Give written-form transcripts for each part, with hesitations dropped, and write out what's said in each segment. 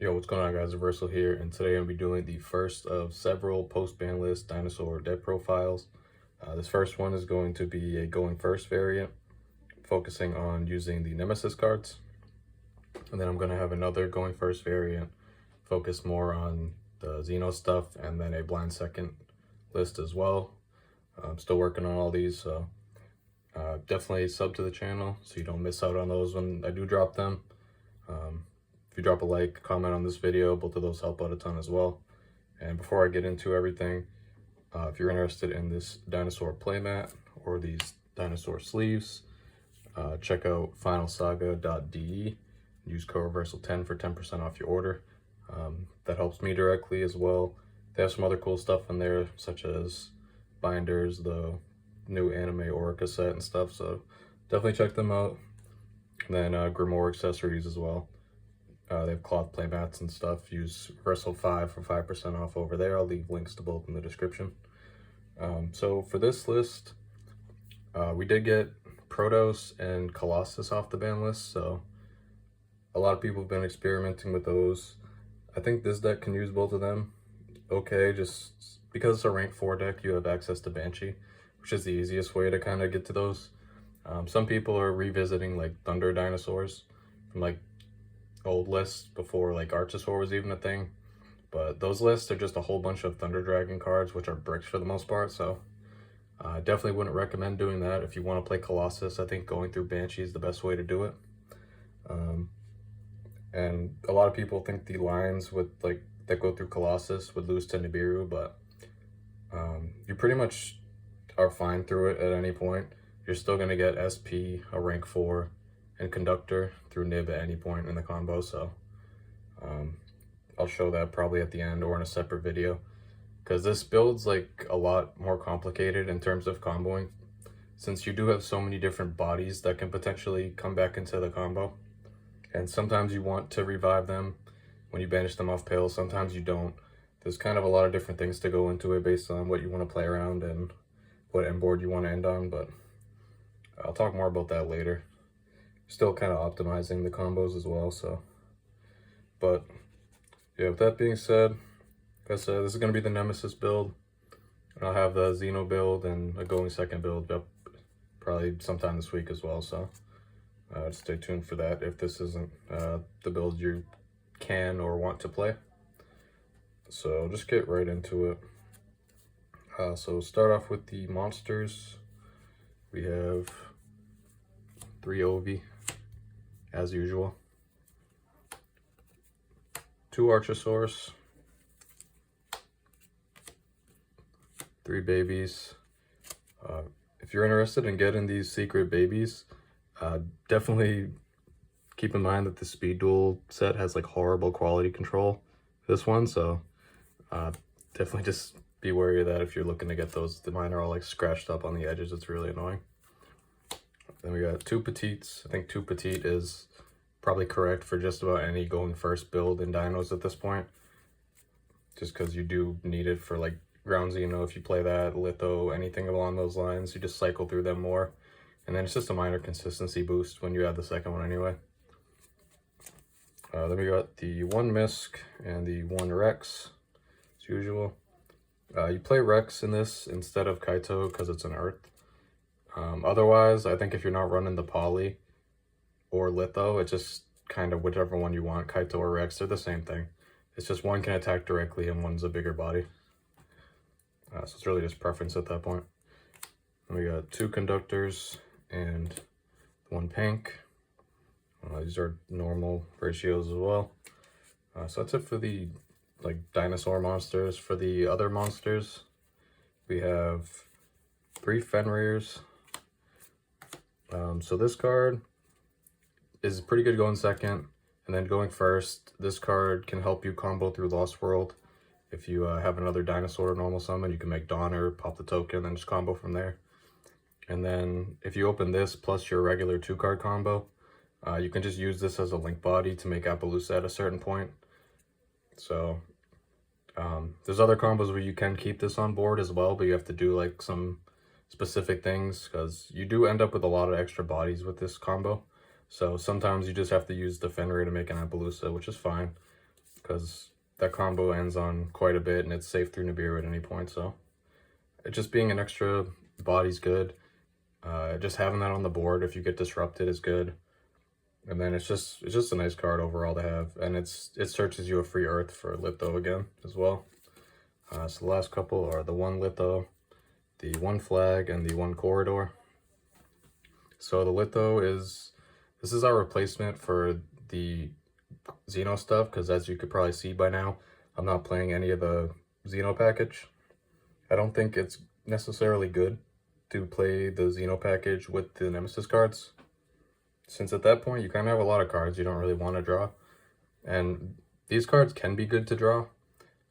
Yo, what's going on, guys? Reversal here, and today I'll be doing the first of several post-ban list Dinosaur dev profiles. This first one is going to be a going first variant, focusing on using the Nemesis cards. And then I'm going to have another going first variant, focus more on the Dino stuff, and then a blind second list as well. I'm still working on all these, so definitely sub to the channel so you don't miss out on those when I do drop them. If you drop a like, comment on this video, both of those help out a ton as well. And before I get into everything, if you're interested in this Dinosaur playmat or these Dinosaur sleeves, check out finalsaga.de. Use code reversal10 for 10% off your order. That helps me directly as well. They have some other cool stuff in there, such as binders, the new anime Orica set and stuff, so definitely check them out. And then Grimoire accessories as well. They have cloth playmats and stuff. Use Reversal5 for 5% off over there. I'll leave links to both in the description. So for this list, we did get Protos and Colossus off the ban list, so a lot of people have been experimenting with those. I think this deck can use both of them. Okay, just because it's a rank 4 deck, you have access to Banshee, which is the easiest way to kind of get to those. Some people are revisiting like Thunder Dinosaurs from like old lists before like Archosaur was even a thing, but those lists are just a whole bunch of Thunder Dragon cards, which are bricks for the most part, so I definitely wouldn't recommend doing that. If you want to play Colossus, I think going through Banshee is the best way to do it. And a lot of people think the lines with like that go through Colossus would lose to Nibiru, but you pretty much are fine through it at any point. You're still going to get SP, a rank 4, and Conductor through Nib at any point in the combo, so I'll show that probably at the end or in a separate video, because this build's like a lot more complicated in terms of comboing, since you do have so many different bodies that can potentially come back into the combo, and sometimes you want to revive them when you banish them off Pale, sometimes you don't. There's kind of a lot of different things to go into it based on what you want to play around and what end board you want to end on, but I'll talk more about that later. Still kind of optimizing the combos as well, so. But yeah, with that being said, like I said, this is going to be the Nemesis build. And I'll have the Xeno build and a going second build up probably sometime this week as well, so stay tuned for that if this isn't the build you can or want to play. So just get right into it. So start off with the monsters. We have 3 Ovi, as usual. 2 Archosaurs. 3 babies. If you're interested in getting these secret babies, definitely keep in mind that the Speed Duel set has like horrible quality control for this one, so definitely just be wary of that if you're looking to get those. Mine are all like scratched up on the edges. It's really annoying. Then we got 2 Petites. I think 2 Petite is probably correct for just about any going first build in Dinos at this point, just because you do need it for like ground Xeno. If you play that, Litho, anything along those lines, you just cycle through them more, and then it's just a minor consistency boost when you add the second one anyway. Then we got the 1 Misk and the 1 Rex, as usual. You play Rex in this instead of Kaito because it's an Earth. Otherwise, I think if you're not running the Poly or Litho, it's just kind of whichever one you want, Kaito or Rex, they're the same thing. It's just one can attack directly and one's a bigger body. So it's really just preference at that point. And we got 2 Conductors and 1 Pink. These are normal ratios as well. So that's it for the like Dinosaur monsters. For the other monsters, we have 3 Fenrirs. So this card is pretty good going second, and then going first, this card can help you combo through Lost World. If you have another Dinosaur normal summon, you can make Donner, pop the token, then just combo from there. And then if you open this plus your regular 2-card combo, you can just use this as a link body to make Appaloosa at a certain point. So there's other combos where you can keep this on board as well, but you have to do like some specific things because you do end up with a lot of extra bodies with this combo. So sometimes you just have to use the Fenrir to make an Appaloosa, which is fine. because that combo ends on quite a bit and it's safe through Nibiru at any point. So it just being an extra body's good. Just having that on the board if you get disrupted is good. And then it's just a nice card overall to have, and it searches you a free Earth for Litho again as well. So the last couple are the 1 Litho, the 1 Flag, and the 1 Corridor. So the Litho this is our replacement for the Xeno stuff, because as you could probably see by now, I'm not playing any of the Xeno package. I don't think it's necessarily good to play the Xeno package with the Nemesis cards, since at that point you kind of have a lot of cards you don't really want to draw, and these cards can be good to draw.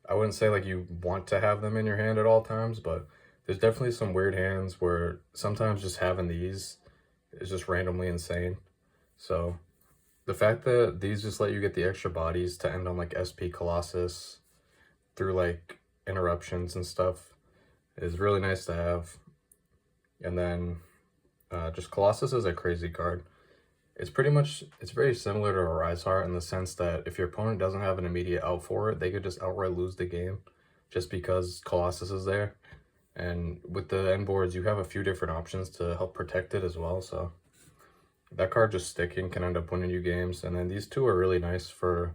I wouldn't say like you want to have them in your hand at all times, but there's definitely some weird hands where sometimes just having these is just randomly insane. So the fact that these just let you get the extra bodies to end on like SP Colossus through like interruptions and stuff is really nice to have. And then just Colossus is a crazy card. It's very similar to a Rise Heart in the sense that if your opponent doesn't have an immediate out for it, they could just outright lose the game just because Colossus is there. And with the end boards, you have a few different options to help protect it as well. So that card just sticking can end up winning you games. And then these two are really nice for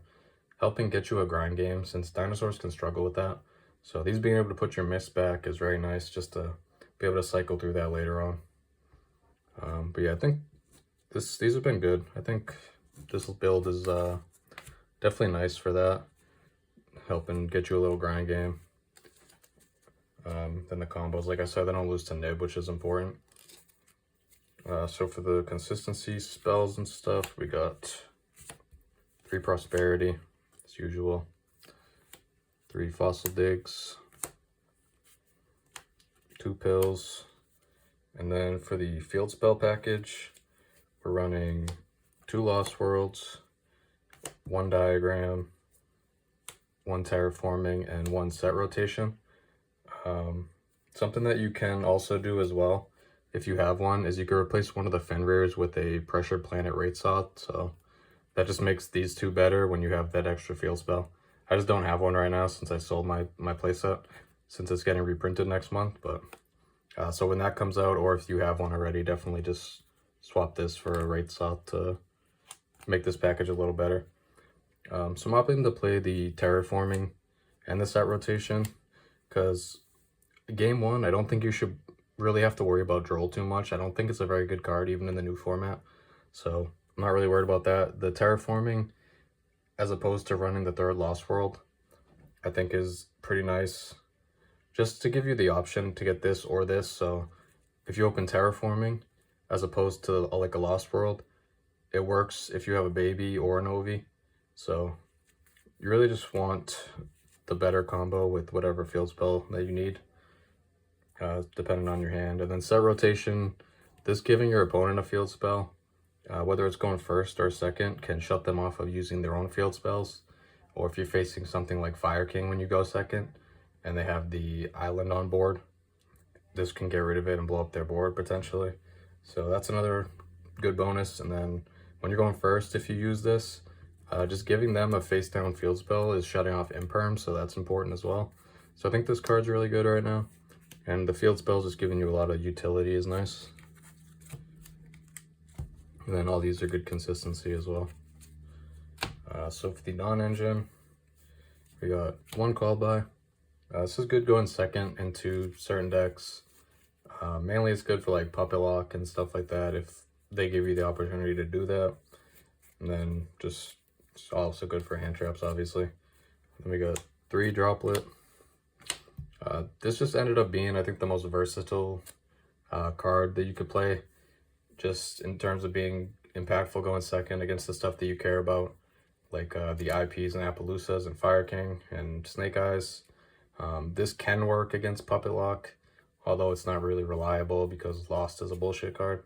helping get you a grind game, since dinosaurs can struggle with that. So these being able to put your miss back is very nice just to be able to cycle through that later on. But yeah, I think these have been good. I think this build is definitely nice for that, helping get you a little grind game. Then the combos, like I said, they don't lose to Nib, which is important. So for the consistency spells and stuff, we got 3 Prosperity, as usual, 3 Fossil Digs, 2 Pills, and then for the field spell package, we're running 2 Lost Worlds, 1 Diagram, 1 Terraforming, and 1 Set Rotation. Something that you can also do as well, if you have one, is you can replace one of the Fenrirs with a Pressured Planet Wraithsaw, so that just makes these two better when you have that extra field spell. I just don't have one right now since I sold my playset, since it's getting reprinted next month, but so when that comes out, or if you have one already, definitely just swap this for a Wraithsaw to make this package a little better. So I'm opting to play the Terraforming and the Set Rotation, because game 1, I don't think you should really have to worry about Droll too much. I don't think it's a very good card, even in the new format. So I'm not really worried about that. The Terraforming, as opposed to running the 3rd Lost World, I think is pretty nice. Just to give you the option to get this or this. So if you open Terraforming, as opposed to like a Lost World, it works if you have a baby or an Ovi. So you really just want the better combo with whatever field spell that you need, depending on your hand. And then Set Rotation, this giving your opponent a field spell, whether it's going first or second, can shut them off of using their own field spells. Or if you're facing something like Fire King when you go second and they have the island on board, this can get rid of it and blow up their board potentially. So that's another good bonus. And then when you're going first, if you use this, just giving them a face down field spell is shutting off imperm, so that's important as well. So I think this card's really good right now. And the field spells just giving you a lot of utility is nice. And then all these are good consistency as well. So for the non-engine, we got 1 Call By. This is good going second into certain decks. Mainly it's good for like Puppet Lock and stuff like that if they give you the opportunity to do that. And then just it's also good for hand traps, obviously. Then we got 3 Droplet. This just ended up being, I think, the most versatile card that you could play, just in terms of being impactful going second against the stuff that you care about, like the IPs and Appaloosas and Fire King and Snake Eyes. This can work against Puppet Lock, although it's not really reliable because Lost is a bullshit card.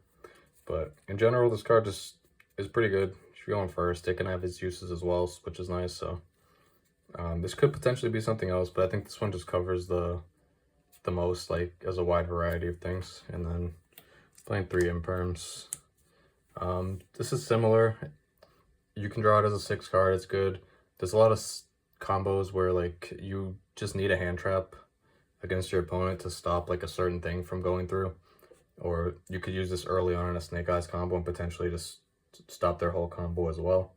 But in general, this card just is pretty good. If you're going first, it can have its uses as well, which is nice. So this could potentially be something else, but I think this one just covers the most, like, as a wide variety of things. And then playing 3 Imperms. This is similar. You can draw it as a 6 card. It's good. There's a lot of combos where like you just need a hand trap against your opponent to stop like a certain thing from going through, or you could use this early on in a Snake Eyes combo and potentially just stop their whole combo as well.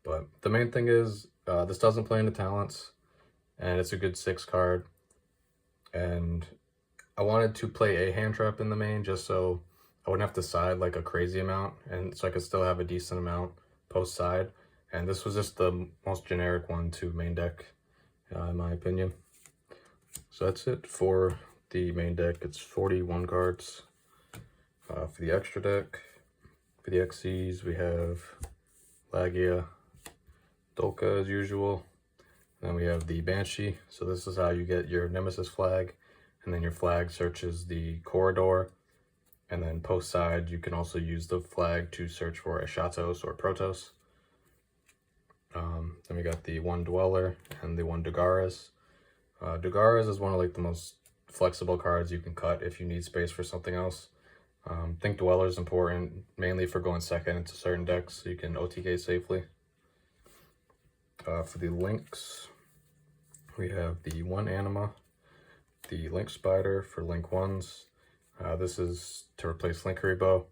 But the main thing is this doesn't play into talents, and it's a good 6 card, and I wanted to play a hand trap in the main just so I wouldn't have to side like a crazy amount, and so I could still have a decent amount post side. And this was just the most generic one to main deck, in my opinion. So that's it for the main deck. It's 41 cards. For the extra deck, for the XCs, we have YUGIOH, Dolka as usual. Then we have the Banshee. So this is how you get your Nemesis flag, and then your flag searches the corridor. And then post side, you can also use the flag to search for a Shoutout or Protoss. Then we got the 1 Dweller and the 1 Dagares. Dagares is one of like the most flexible cards you can cut if you need space for something else. I think Dweller is important mainly for going second into certain decks so you can OTK safely. For the links, we have the 1 Anima, the Link Spider for Link 1s. This is to replace Linkery Bow,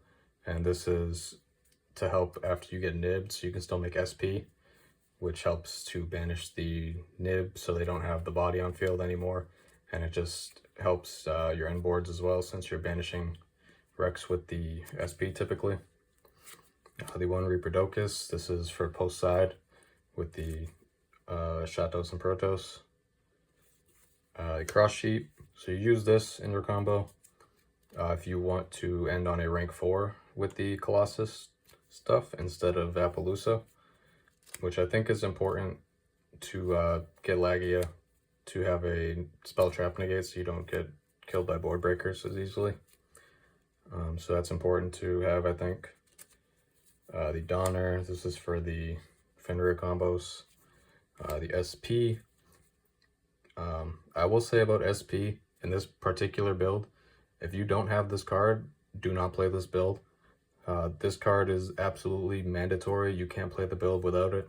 and this is to help after you get nibbed so you can still make SP, which helps to banish the nib so they don't have the body on field anymore, and it just helps your end boards as well since you're banishing Rex with the SP typically. The 1 Reaperdocus, this is for post side with the Shatos and Protoss. Cross Sheep, so you use this in your combo if you want to end on a rank 4 with the Colossus stuff instead of Appaloosa, which I think is important to get YUGIOH to have a spell trap negate so you don't get killed by board breakers as easily. So that's important to have, I think. The Donner, this is for the Fenrir combos. The SP, I will say about SP in this particular build, if you don't have this card, do not play this build. This card is absolutely mandatory. You can't play the build without it.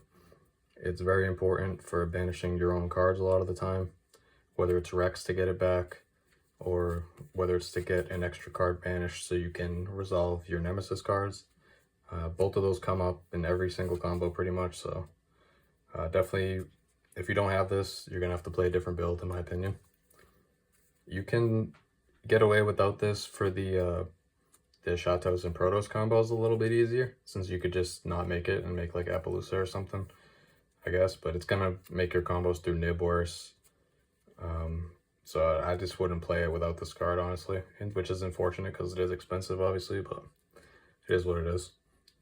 It's very important for banishing your own cards a lot of the time, whether it's Rex to get it back, or whether it's to get an extra card banished so you can resolve your Nemesis cards. Both of those come up in every single combo pretty much, so definitely, if you don't have this, you're going to have to play a different build in my opinion. You can get away without this for the Shatos and Protoss combos a little bit easier, since you could just not make it and make like Appaloosa or something, I guess, but it's going to make your combos through nib worse. So I just wouldn't play it without this card, honestly, which is unfortunate because it is expensive, obviously, but it is what it is.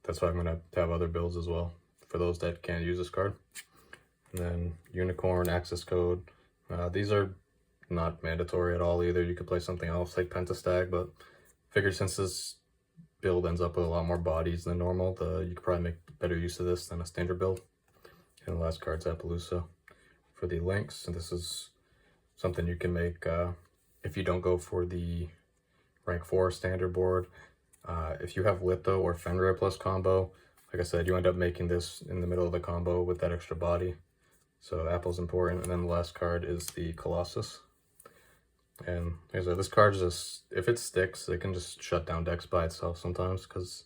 That's why I'm going to have other builds as well for those that can't use this card. And then Unicorn, Access Code. These are not mandatory at all either. You could play something else like Pentastag, but figured since this build ends up with a lot more bodies than normal, you could probably make better use of this than a standard build. And the last card's Appaloosa. For the links, and this is something you can make if you don't go for the rank 4 standard board. If you have Litho or Fenrir plus combo, like I said, you end up making this in the middle of the combo with that extra body. So Apple's important. And then the last card is the Colossus. And this card just, if it sticks, it can just shut down decks by itself sometimes, because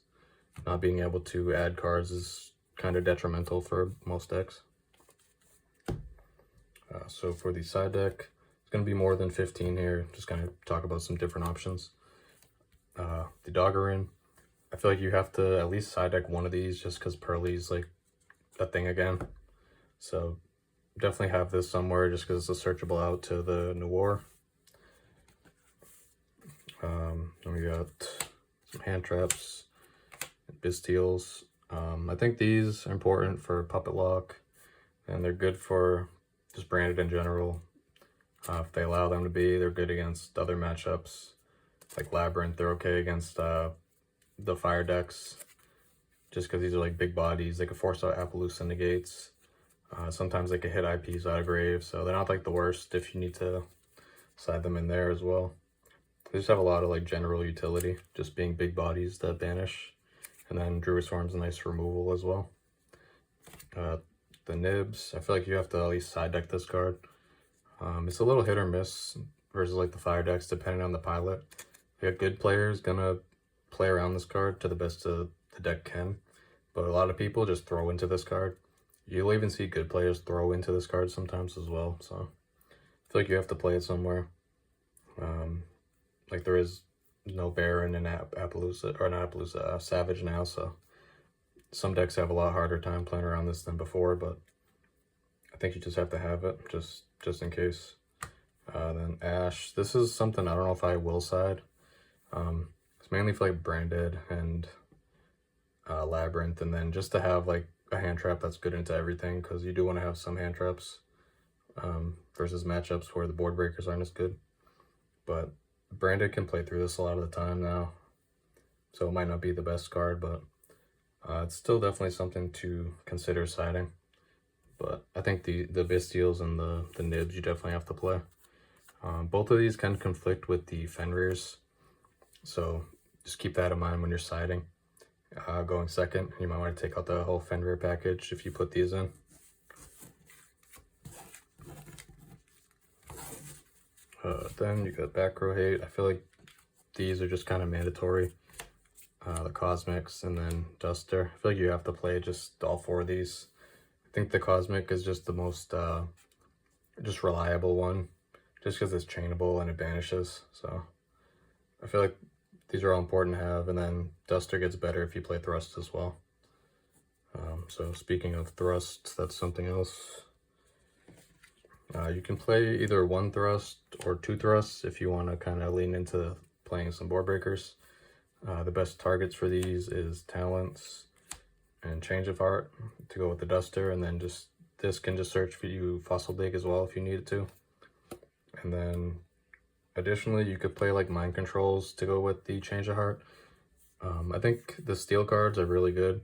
not being able to add cards is kind of detrimental for most decks. So for the side deck, it's going to be more than 15 here. Just going to talk about some different options. The Doggerin, I feel like you have to at least side deck one of these just because Pearly's like a thing again. So definitely have this somewhere just because it's a searchable out to the Noir. Then we got some hand traps, Bisteels. I think these are important for Puppet Lock, and they're good for just branded in general. If they allow them to be, they're good against other matchups. Like Labyrinth, they're okay against the fire decks, just because these are like big bodies. They can force out Appaloosa negates. Sometimes they can hit IPs out of grave, so they're not like the worst if you need to side them in there as well. They just have a lot of like general utility, just being big bodies that banish. And then Druid Swarm's a nice removal as well. the nibs. I feel like you have to at least side deck this card. It's a little hit or miss versus like the fire decks depending on the pilot. A good player is gonna play around this card to the best of the deck can, but a lot of people just throw into this card. You'll even see good players throw into this card sometimes as well, so I feel like you have to play it somewhere. Like there is no Baron in Appaloosa, or not Appaloosa, Savage now, so some decks have a lot harder time playing around this than before, but I think you just have to have it, just in case. Then Ash, this is something I don't know if I will side. It's mainly for like Branded and Labyrinth, and then just to have like a hand trap that's good into everything, because you do want to have some hand traps versus matchups where the board breakers aren't as good. But Branded can play through this a lot of the time now, so it might not be the best card, but it's still definitely something to consider siding. But I think the Bystials and the Nibs you definitely have to play. Both of these can conflict with the Fenrirs, so just keep that in mind when you're siding. Going second, you might want to take out the whole Fenrir package if you put these in. Then you got Back Row Hate. I feel like these are just kind of mandatory. The Cosmics and then Duster. I feel like you have to play just all four of these. I think the Cosmic is just the most just reliable one, just because it's chainable and it banishes. So I feel like these are all important to have, and then Duster gets better if you play Thrust as well. So speaking of Thrust, that's something else. You can play either one Thrust or two Thrusts if you want to kind of lean into playing some board breakers. The best targets for these is Talents and Change of Heart to go with the Duster, and then just this can just search for you Fossil Dig as well if you need it to. And then additionally, you could play like Mind Controls to go with the Change of Heart. I think the steel cards are really good.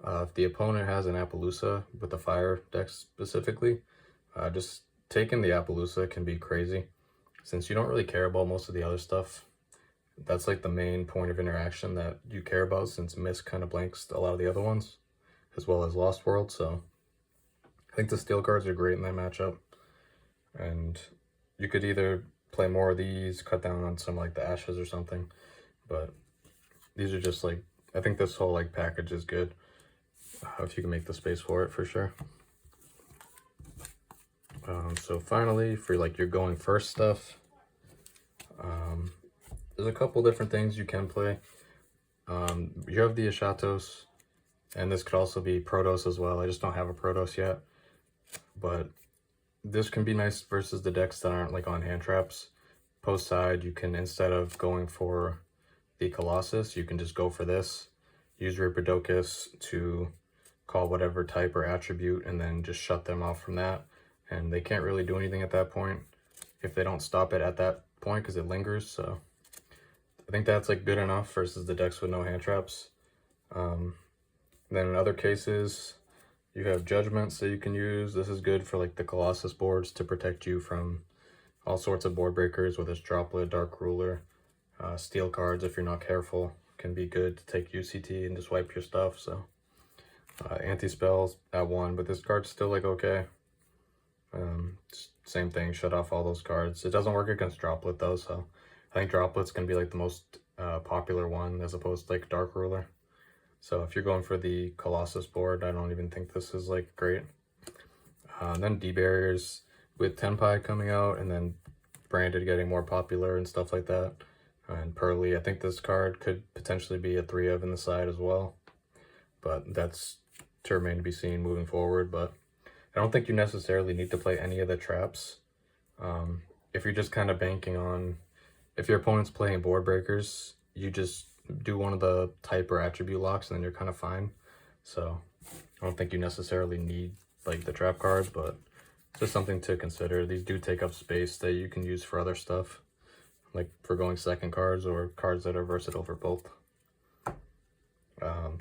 If the opponent has an Appaloosa with the fire deck specifically, just taking the Appaloosa can be crazy. Since you don't really care about most of the other stuff, that's like the main point of interaction that you care about, since Mist kind of blanks a lot of the other ones, as well as Lost World. So I think the steel cards are great in that matchup. And you could either play more of these, cut down on some like the Ashes or something, but these are just like, I think this whole like package is good if you can make the space for it, for sure. So finally, for like your going first stuff, there's a couple different things you can play. You have the Ashatos, and this could also be Protos as well. I just don't have a Protos yet, but this can be nice versus the decks that aren't like on hand traps. Post side, you can, instead of going for the Colossus, you can just go for this. Use Ripidocus to call whatever type or attribute, and then just shut them off from that. And they can't really do anything at that point if they don't stop it at that point, because it lingers. So I think that's like good enough versus the decks with no hand traps. Then in other cases, you have Judgments that you can use. This is good for like the Colossus boards to protect you from all sorts of board breakers, whether it's Droplet, Dark Ruler, Steel cards if you're not careful can be good to take UCT and just wipe your stuff. So anti-spells at 1, but this card's still like okay. Same thing, shut off all those cards. It doesn't work against Droplet though, so I think Droplet's gonna be like the most popular one as opposed to like Dark Ruler. So if you're going for the Colossus board, I don't even think this is like great. Then D-Barriers with Tenpai coming out, and then Branded getting more popular and stuff like that. And Pearly, I think this card could potentially be a 3 of in the side as well, but that's to remain to be seen moving forward. But I don't think you necessarily need to play any of the traps. If you're just kind of banking on, if your opponent's playing board breakers, you just do one of the type or attribute locks and then you're kind of fine. So I don't think you necessarily need like the trap cards, but it's just something to consider. These do take up space that you can use for other stuff, like for going second cards or cards that are versatile for both.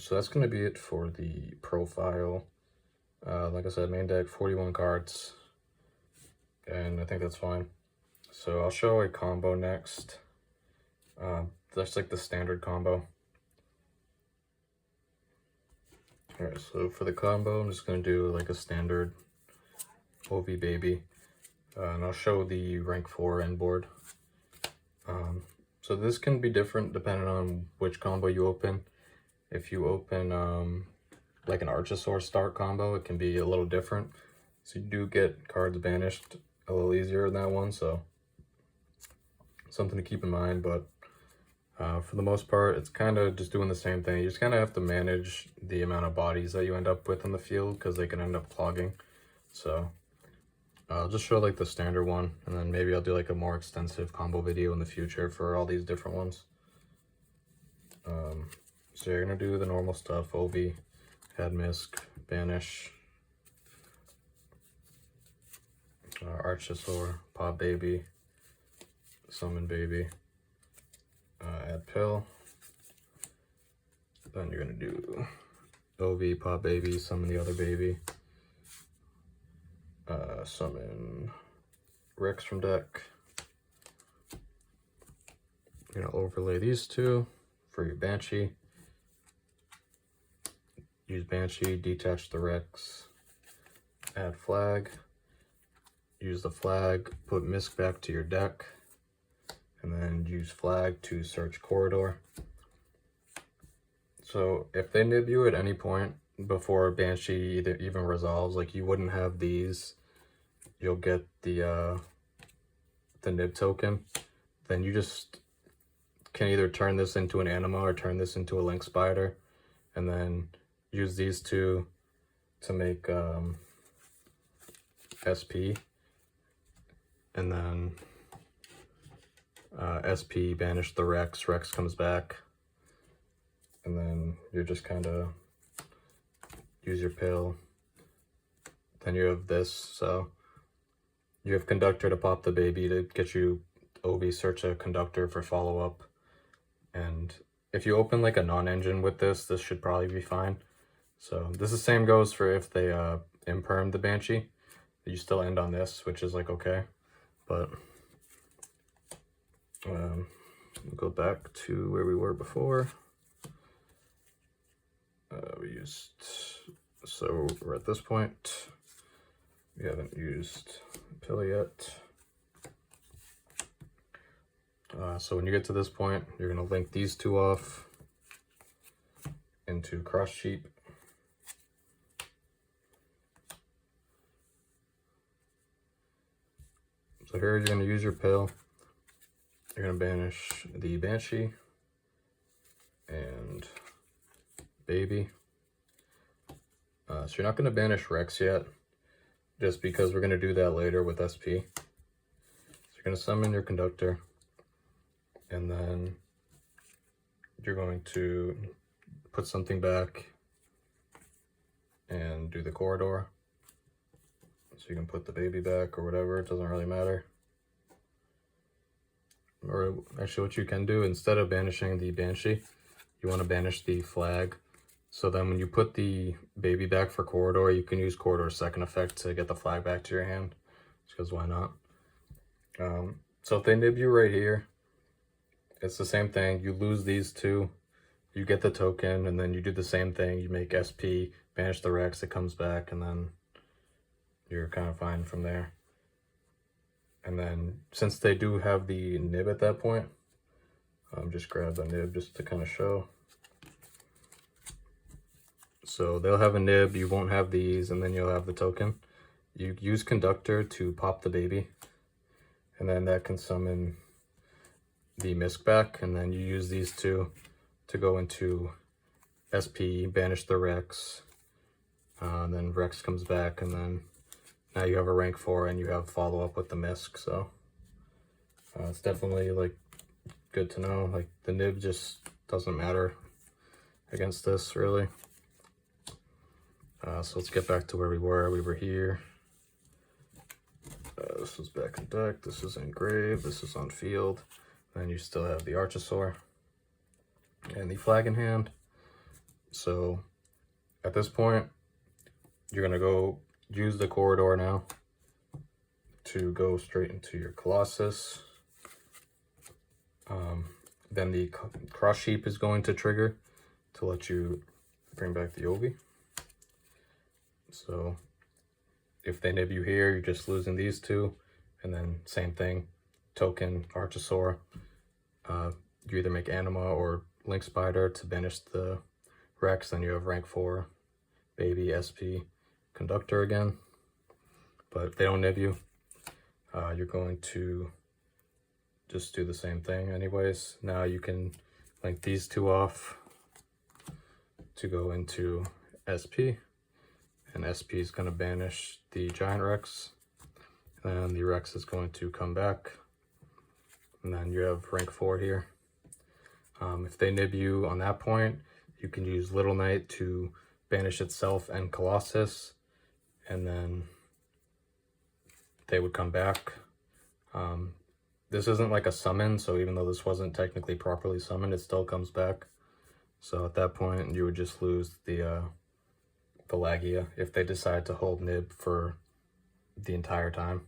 So that's going to be it for the profile. Like I said, main deck 41 cards, and I think that's fine. So I'll show a combo next. That's like the standard combo. Alright, so for the combo, I'm just going to do like a standard OV baby. And I'll show the rank 4 end board. So this can be different depending on which combo you open. If you open like an Archosaur start combo, it can be a little different. So you do get cards banished a little easier in that one, so something to keep in mind. But for the most part, it's kind of just doing the same thing. You just kind of have to manage the amount of bodies that you end up with in the field because they can end up clogging. So I'll just show like the standard one, and then maybe I'll do like a more extensive combo video in the future for all these different ones. So you're gonna do the normal stuff: OV, head misc, banish, Archosaur, pop baby, summon baby, add pill. Then you're gonna do OV, pop baby, summon the other baby, summon Rex from deck. You're gonna overlay these two for your Banshee. Use Banshee, detach the Rex, add flag. Use the flag, put misc back to your deck, and then use flag to search corridor. So if they nib you at any point before Banshee even resolves, like you wouldn't have these, you'll get the nib token. Then you just can either turn this into an anima or turn this into a link spider, and then use these two to make SP, and then SP, banish the Rex, Rex comes back, and then you're just kind of use your pill. Then you have this, so you have conductor to pop the baby to get you OB search a conductor for follow-up. And if you open like a non-engine with this, this should probably be fine. So this is same goes for if they imperm the Banshee. You still end on this, which is like okay. But we'll go back to where we were before. So we're at this point. We haven't used pill yet. So when you get to this point, you're going to link these two off into cross sheep. So here you're going to use your pill. You're going to banish the Banshee and baby. So you're not going to banish Rex yet, just because we're going to do that later with SP. So you're going to summon your conductor, and then you're going to put something back and do the corridor. So you can put the baby back or whatever, it doesn't really matter. Or actually what you can do, instead of banishing the Banshee, you want to banish the flag. So then when you put the baby back for corridor, you can use corridor's second effect to get the flag back to your hand, because why not? So if they nib you right here, it's the same thing. You lose these two, you get the token, and then you do the same thing. You make SP, banish the Rex, it comes back, and then you're kind of fine from there. And then since they do have the nib at that point, just grab the nib just to kind of show. So they'll have a nib, you won't have these, and then you'll have the token. You use conductor to pop the baby, and then that can summon the misc back, and then you use these two to go into SP, banish the Rex, and then Rex comes back, and then now you have a rank 4 and you have follow up with the misc. So it's definitely like good to know. Like the nib just doesn't matter against this really. So let's get back to where we were. We were here. This was back in deck. This is in grave. This is on field. Then you still have the Archosaur and the flag in hand. So at this point, you're gonna go use the corridor now to go straight into your Colossus. Then the cross sheep is going to trigger to let you bring back the Ovi. So if they nib you here, you're just losing these two. And then same thing, token Archosaur. You either make Anima or Link Spider to banish the Rex, then you have rank 4 Baby SP Conductor again. But if they don't nib you, you're going to just do the same thing anyways. Now you can link these two off to go into SP, and SP is going to banish the Giant Rex, and the Rex is going to come back, and then you have rank 4 here. If they nib you on that point, you can use Little Knight to banish itself and Colossus, and then they would come back. This isn't like a summon, so even though this wasn't technically properly summoned, it still comes back. So at that point, you would just lose the Lagia if they decide to hold nib for the entire time.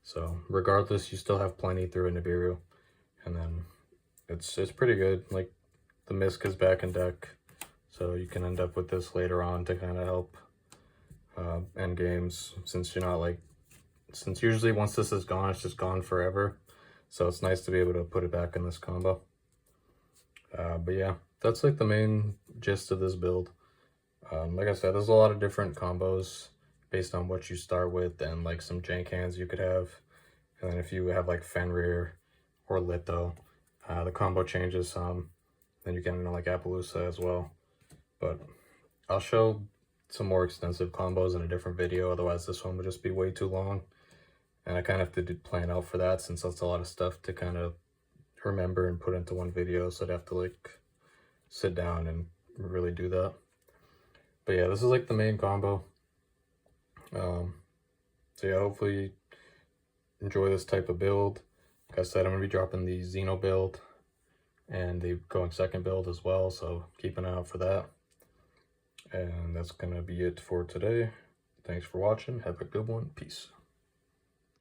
So regardless, you still have plenty through a Nibiru, and then it's pretty good. Like, the Misk is back in deck, so you can end up with this later on to kind of help end games, since you're not like, since usually once this is gone, it's just gone forever. So it's nice to be able to put it back in this combo. But yeah, that's like the main gist of this build. Like I said, there's a lot of different combos based on what you start with and like some jank hands you could have. And then if you have like Fenrir or Litho, the combo changes some. Then you get into like Appaloosa as well. But I'll show some more extensive combos in a different video, otherwise this one would just be way too long. And I kind of have to plan out for that, since that's a lot of stuff to kind of remember and put into one video, so I'd have to like sit down and really do that. But yeah, this is like the main combo. So yeah, hopefully you enjoy this type of build. Like I said, I'm going to be dropping the Xeno build and the going second build as well, so keep an eye out for that. And that's going to be it for today. Thanks for watching. Have a good one. Peace.